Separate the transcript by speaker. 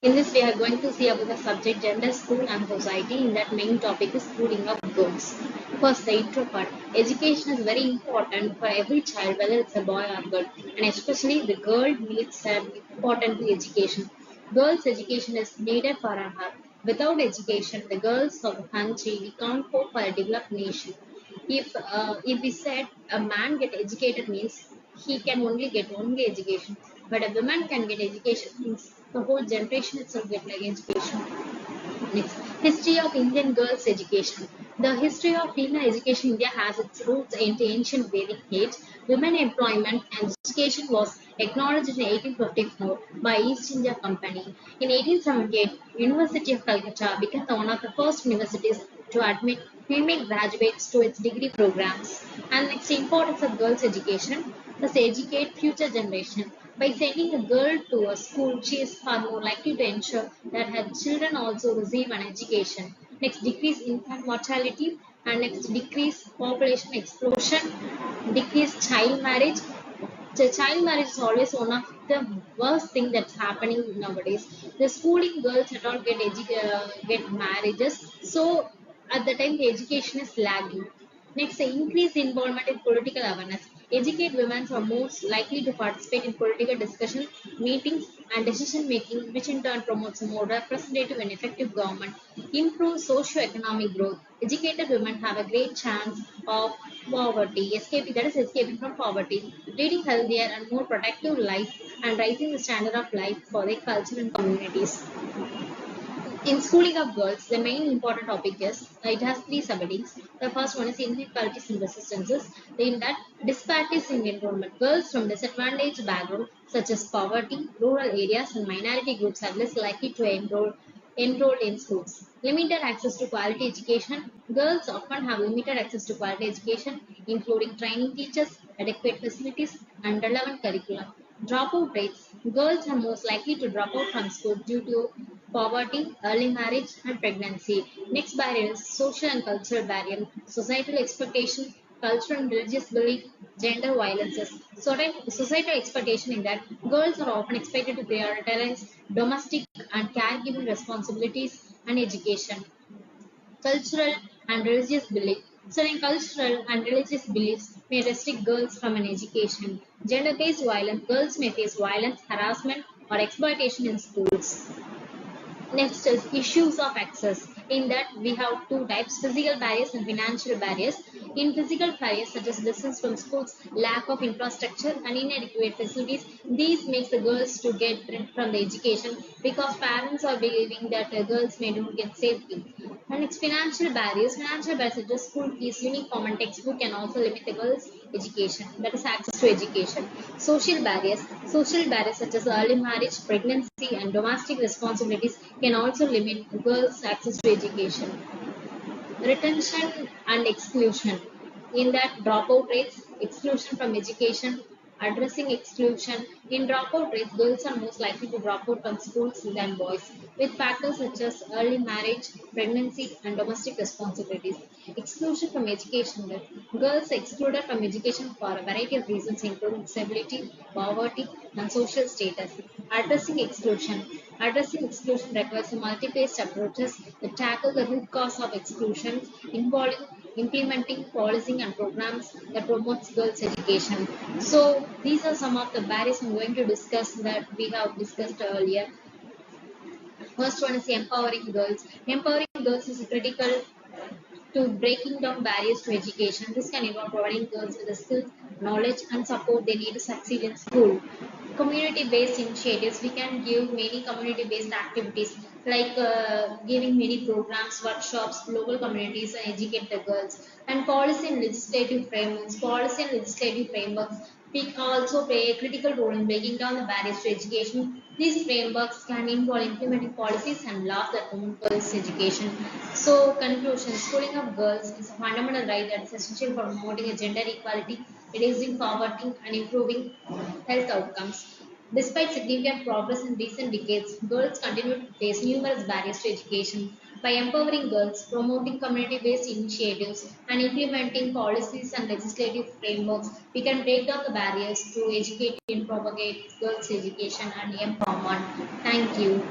Speaker 1: In this, we are going to see about the subject gender, school and society. In that main topic is schooling of girls. First, the intro part. Education is very important for every child, whether it's a boy or girl, and especially the girl needs an important education. Girls' education is needed for her. Without education, the girls of the country we can't hope for a developed nation. If we said a man get educated means he can only get only education, but a woman can get education means the whole generation itself get like education. Next, history of Indian girls' education. The history of female education in India has its roots in the ancient Vedic age. Women employment and education was acknowledged in 1854 by East India Company. In 1878, University of Calcutta became one of the first universities to admit female graduates to its degree programs. And next, importance of girls' education. Thus, educate future generation. By sending a girl to a school, she is far more likely to ensure that her children also receive an education. Next, decrease infant mortality, and next, decrease population explosion, decrease child marriage. The child marriage is always one of the worst thing that's happening nowadays. The schooling girls at all get marriages, so at the time the education is lagging. Next, increase involvement in political awareness. Educate women are most likely to participate in political discussion, meetings, and decision making, which in turn promotes a more representative and effective government. Improve socio-economic growth. Educated women have a great chance of escaping from poverty, leading healthier and more productive life, and raising the standard of life for their culture and communities. In schooling of girls, the main important topic is it has three subheadings. The first one is inequalities and resistances. In that, disparities in enrollment. Girls from disadvantaged backgrounds such as poverty, rural areas, and minority groups are less likely to enroll in schools. Limited access to quality education. Girls often have limited access to quality education, including training teachers, adequate facilities, and relevant curriculum. Dropout rates. Girls are most likely to drop out from school due to poverty, early marriage, and pregnancy. Next barrier is social and cultural barrier, societal expectation, cultural and religious belief, gender violences. Societal expectation in that girls are often expected to prioritize domestic and caregiving responsibilities and education. Cultural and religious belief. Certain cultural and religious beliefs may restrict girls from an education. Gender-based violence. Girls may face violence, harassment, or exploitation in schools. Next is issues of access. In that we have two types, physical barriers and financial barriers. In physical barriers such as distance from schools, lack of infrastructure and inadequate facilities, these makes the girls to get rid from the education because parents are believing that girls may not get safety. And it's financial barriers. Financial barriers such as school fees, uniform and textbook can also limit the girls' education. That is access to education. Social barriers. Social barriers such as early marriage, pregnancy, and domestic responsibilities can also limit girls' access to education. Retention and exclusion. In that, dropout rates, exclusion from education, addressing exclusion. In dropout rates, girls are most likely to drop out from schools than boys, with factors such as early marriage, pregnancy, and domestic responsibilities. Exclusion from education. Girls are excluded from education for a variety of reasons, including disability, poverty, and social status. Addressing exclusion. Addressing exclusion requires a multi-phased approaches that tackle the root cause of exclusion, involving implementing policy and programs that promotes girls' education. So these are some of the barriers I'm going to discuss that we have discussed earlier. First one is empowering girls. Empowering girls is critical to breaking down barriers to education. This can involve providing girls with the skills, knowledge, and support they need to succeed in school. Community-based initiatives. We can give many community-based activities like giving many programs, workshops, local communities, and educate the girls. And policy and legislative frameworks. Policy and legislative frameworks. We also play a critical role in breaking down the barriers to education. These frameworks can involve implementing policies and laws that promote girls' education. So, conclusion: schooling of girls is a fundamental right that is essential for promoting a gender equality, reducing poverty, and improving health outcomes. Despite significant progress in recent decades, girls continue to face numerous barriers to education. By empowering girls, promoting community based initiatives, and implementing policies and legislative frameworks, we can break down the barriers to educate and propagate girls' education and empowerment. Thank you.